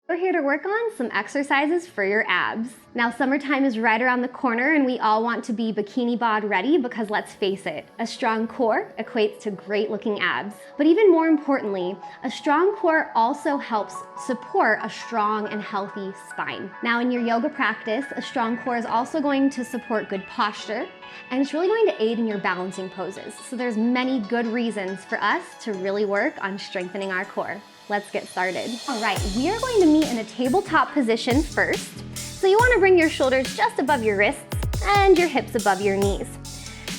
We're here to work on some exercises for your abs. Now, summertime is right around the corner and we all want to be bikini bod ready because let's face it, a strong core equates to great looking abs. But even more importantly, a strong core also helps support a strong and healthy spine. Now, in your yoga practice, a strong core is also going to support good posture and it's really going to aid in your balancing poses. So there's many good reasons for us to really work on strengthening our core. Let's get started. All right, we are going to meet in a tabletop position first. So you want to bring your shoulders just above your wrists and your hips above your knees.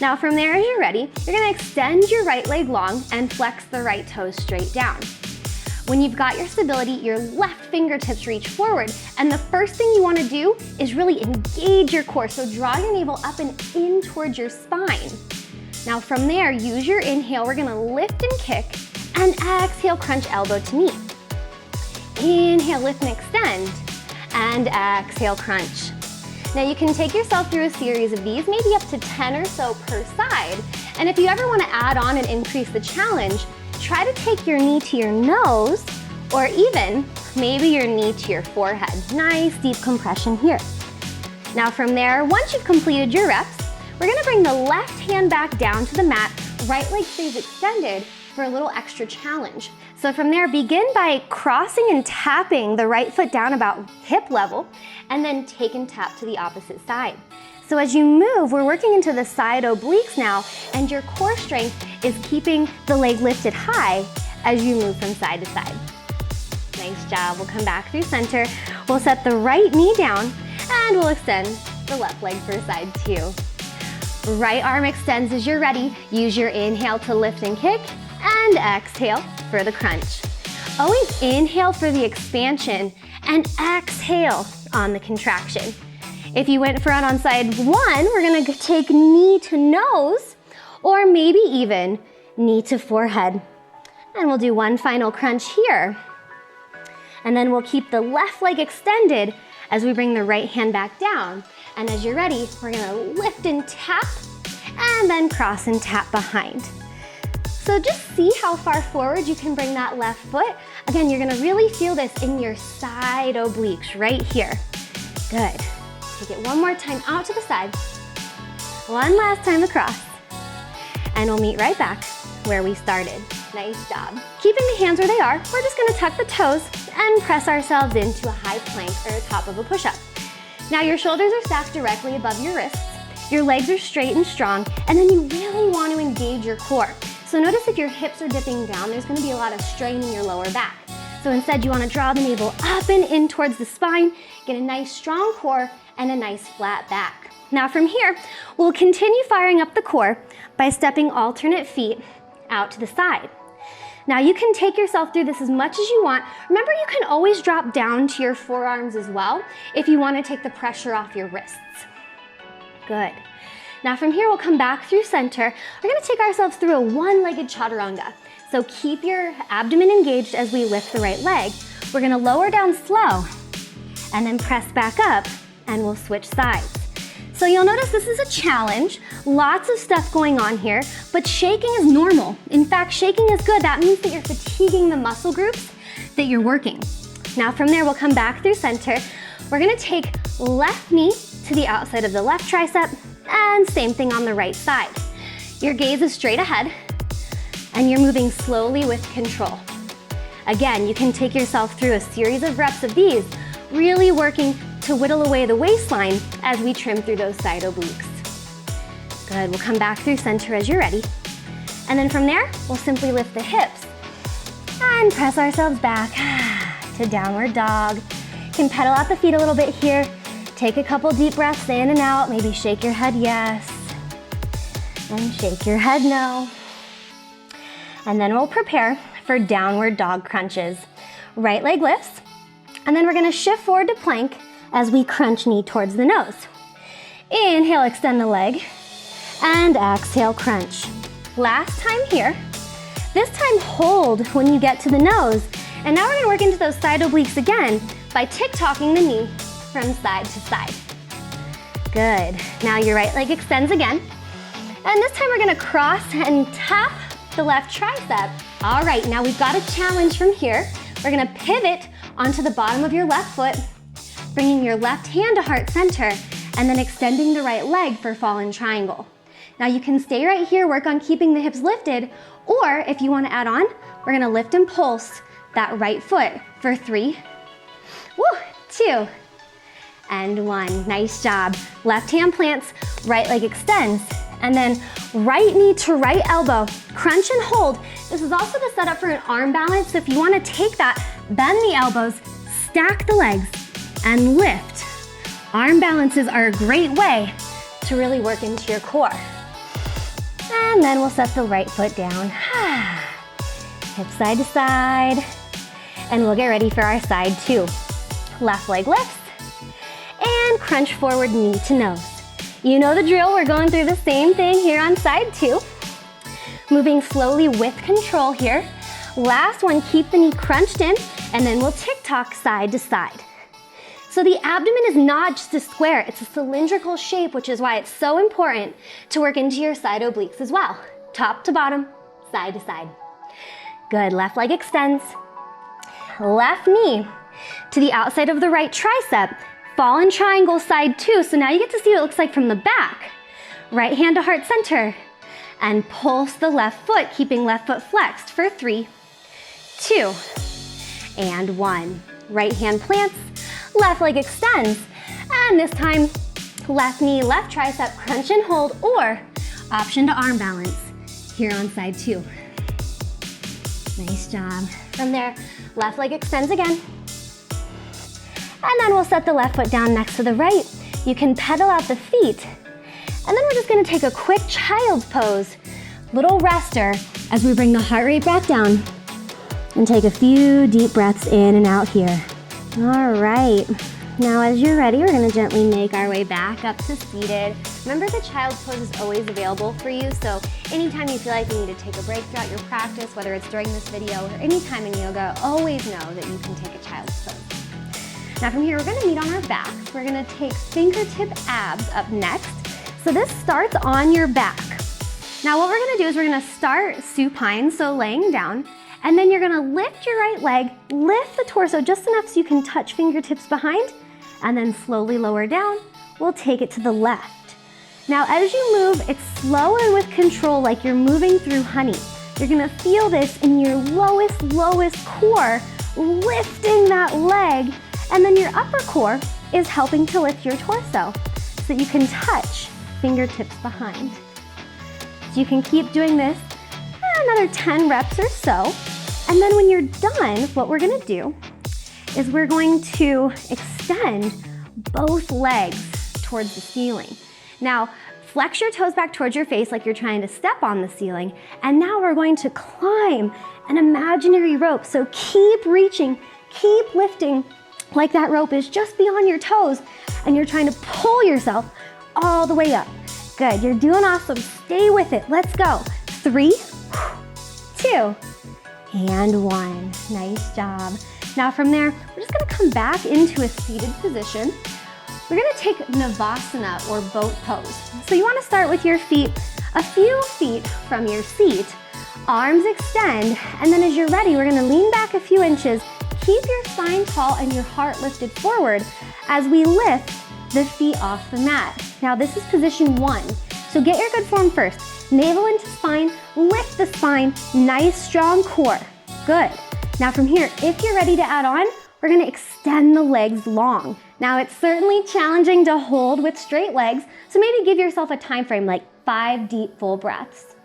Now from there, as you're ready, you're going to extend your right leg long and flex the right toes straight down. When you've got your stability, your left fingertips reach forward, and the first thing you want to do is really engage your core. So draw your navel up and in towards your spine. Now from there, use your inhale. We're going to lift and kick. And exhale, crunch elbow to knee. Inhale, lift and extend. And exhale, crunch. Now you can take yourself through a series of these, maybe up to 10 or so per side. And if you ever want to add on and increase the challenge, try to take your knee to your nose, or even maybe your knee to your forehead. Nice deep compression here. Now from there, once you've completed your reps, we're going to bring the left hand back down to the mat, right leg stays extended, for a little extra challenge. So from there, begin by crossing and tapping the right foot down about hip level, and then take and tap to the opposite side. So as you move, we're working into the side obliques now, and your core strength is keeping the leg lifted high as you move from side to side. Nice job. We'll come back through center. We'll set the right knee down, and we'll extend the left leg for side two. Right arm extends as you're ready. Use your inhale to lift and kick, and exhale for the crunch. Always inhale for the expansion and exhale on the contraction. If you went front on side one, we're gonna take knee to nose, or maybe even knee to forehead. And we'll do one final crunch here. And then we'll keep the left leg extended as we bring the right hand back down. And as you're ready, we're gonna lift and tap, and then cross and tap behind. So just see how far forward you can bring that left foot. Again, you're gonna really feel this in your side obliques right here. Good. Take it one more time out to the side. One last time across. And we'll meet right back where we started. Nice job. Keeping the hands where they are, we're just gonna tuck the toes and press ourselves into a high plank or the top of a push-up. Now your shoulders are stacked directly above your wrists. Your legs are straight and strong, and then you really want to engage your core. So notice if your hips are dipping down, there's gonna be a lot of strain in your lower back. So instead you wanna draw the navel up and in towards the spine, get a nice strong core and a nice flat back. Now from here, we'll continue firing up the core by stepping alternate feet out to the side. Now you can take yourself through this as much as you want. Remember, you can always drop down to your forearms as well if you wanna take the pressure off your wrists. Good. Now from here, we'll come back through center. We're gonna take ourselves through a one-legged chaturanga. So keep your abdomen engaged as we lift the right leg. We're gonna lower down slow and then press back up, and we'll switch sides. So you'll notice this is a challenge, lots of stuff going on here, but shaking is normal. In fact, shaking is good. That means that you're fatiguing the muscle groups that you're working. Now from there, we'll come back through center. We're gonna take left knee to the outside of the left tricep, and same thing on the right side. Your gaze is straight ahead, and you're moving slowly with control. Again, you can take yourself through a series of reps of these, really working to whittle away the waistline as we trim through those side obliques. Good, we'll come back through center as you're ready. And then from there, we'll simply lift the hips and press ourselves back to downward dog. You can pedal out the feet a little bit here. Take a couple deep breaths in and out. Maybe shake your head yes, and shake your head no. And then we'll prepare for downward dog crunches. Right leg lifts, and then we're gonna shift forward to plank as we crunch knee towards the nose. Inhale, extend the leg, and exhale, crunch. Last time here. This time hold when you get to the nose. And now we're gonna work into those side obliques again by tick-tocking the knee from side to side. Good. Now your right leg extends again. And this time we're gonna cross and tap the left tricep. All right, now we've got a challenge from here. We're gonna pivot onto the bottom of your left foot, bringing your left hand to heart center, and then extending the right leg for fallen triangle. Now you can stay right here, work on keeping the hips lifted, or if you want to add on, we're gonna lift and pulse that right foot for 3, 2, and 1. Nice job. Left hand plants, right leg extends, and then right knee to right elbow, crunch and hold. This is also the setup for an arm balance, so if you want to take that, bend the elbows, stack the legs, and lift. Arm balances are a great way to really work into your core. And then we'll set the right foot down. Hip side to side. And we'll get ready for our side 2. Left leg lifts. And crunch forward, knee to nose. You know the drill, we're going through the same thing here on side 2. Moving slowly with control here. Last one, keep the knee crunched in, and then we'll tick-tock side to side. So the abdomen is not just a square, it's a cylindrical shape, which is why it's so important to work into your side obliques as well. Top to bottom, side to side. Good, left leg extends. Left knee to the outside of the right tricep. Fallen triangle side 2, so now you get to see what it looks like from the back. Right hand to heart center, and pulse the left foot, keeping left foot flexed for 3, 2, and 1. Right hand plants, left leg extends, and this time, left knee, left tricep, crunch and hold, or option to arm balance here on side 2. Nice job. From there, left leg extends again. And then we'll set the left foot down next to the right. You can pedal out the feet. And then we're just gonna take a quick child's pose, little rester, as we bring the heart rate back down and take a few deep breaths in and out here. All right, now as you're ready, we're gonna gently make our way back up to seated. Remember, the child's pose is always available for you, so anytime you feel like you need to take a break throughout your practice, whether it's during this video or any time in yoga, always know that you can take a child's pose. Now from here, we're gonna meet on our backs. We're gonna take fingertip abs up next. So this starts on your back. Now what we're gonna do is we're gonna start supine, so laying down, and then you're gonna lift your right leg, lift the torso just enough so you can touch fingertips behind, and then slowly lower down. We'll take it to the left. Now as you move, it's slow and with control, like you're moving through honey. You're gonna feel this in your lowest core, lifting that leg, and then your upper core is helping to lift your torso so you can touch fingertips behind. So you can keep doing this another 10 reps or so. And then when you're done, what we're gonna do is we're going to extend both legs towards the ceiling. Now, flex your toes back towards your face like you're trying to step on the ceiling. And now we're going to climb an imaginary rope. So keep reaching, keep lifting, like that rope is just beyond your toes and you're trying to pull yourself all the way up. Good, you're doing awesome. Stay with it. Let's go. 3, 2, and 1. Nice job. Now from there, we're just gonna come back into a seated position. We're gonna take Navasana or boat pose. So you wanna start with your feet a few feet from your seat. Arms extend, and then as you're ready, we're gonna lean back a few inches. Keep your spine tall and your heart lifted forward as we lift the feet off the mat. Now this is position 1. So get your good form first. Navel into spine, lift the spine, nice strong core. Good. Now from here, if you're ready to add on, we're gonna extend the legs long. Now it's certainly challenging to hold with straight legs, so maybe give yourself a time frame like 5 deep full breaths.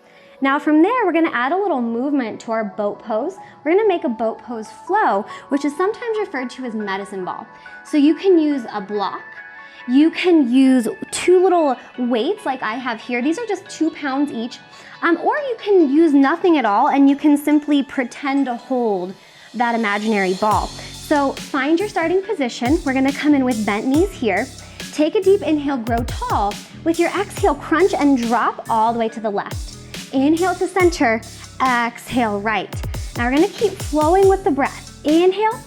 Now from there, we're gonna add a little movement to our boat pose. We're gonna make a boat pose flow, which is sometimes referred to as medicine ball. So you can use a block, you can use 2 little weights like I have here. These are just 2 pounds each. Or you can use nothing at all and you can simply pretend to hold that imaginary ball. So find your starting position. We're gonna come in with bent knees here. Take a deep inhale, grow tall. With your exhale, crunch and drop all the way to the left. Inhale to center, exhale right. Now we're gonna keep flowing with the breath. Inhale,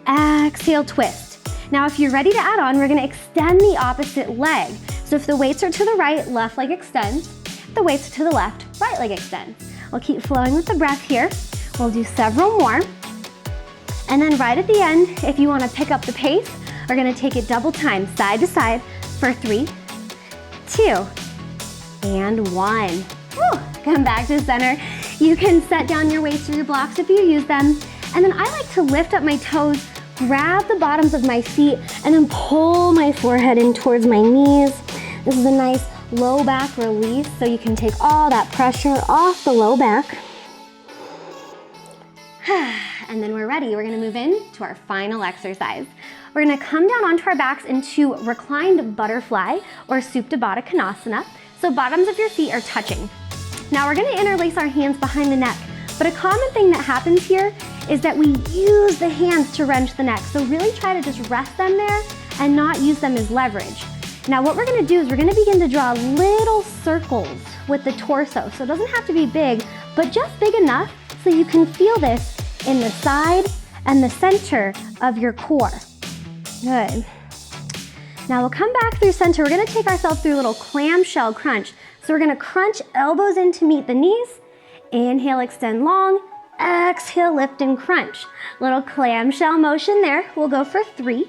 exhale, twist. Now if you're ready to add on, we're gonna extend the opposite leg. So if the weights are to the right, left leg extends. If the weights are to the left, right leg extends. We'll keep flowing with the breath here. We'll do several more. And then right at the end, if you wanna pick up the pace, we're gonna take it double time, side to side for 3, 2, and 1. Woo. Come back to center. You can set down your weights or your blocks if you use them. And then I like to lift up my toes, grab the bottoms of my feet, and then pull my forehead in towards my knees. This is a nice low back release, so you can take all that pressure off the low back. And then we're ready. We're gonna move in to our final exercise. We're gonna come down onto our backs into reclined butterfly or supta baddha konasana. So bottoms of your feet are touching. Now we're gonna interlace our hands behind the neck, but a common thing that happens here is that we use the hands to wrench the neck. So really try to just rest them there and not use them as leverage. Now what we're gonna do is we're gonna begin to draw little circles with the torso. So it doesn't have to be big, but just big enough so you can feel this in the side and the center of your core. Good. Now we'll come back through center. We're gonna take ourselves through a little clamshell crunch. So we're gonna crunch elbows in to meet the knees. Inhale, extend long. Exhale, lift and crunch. Little clamshell motion there. We'll go for 3,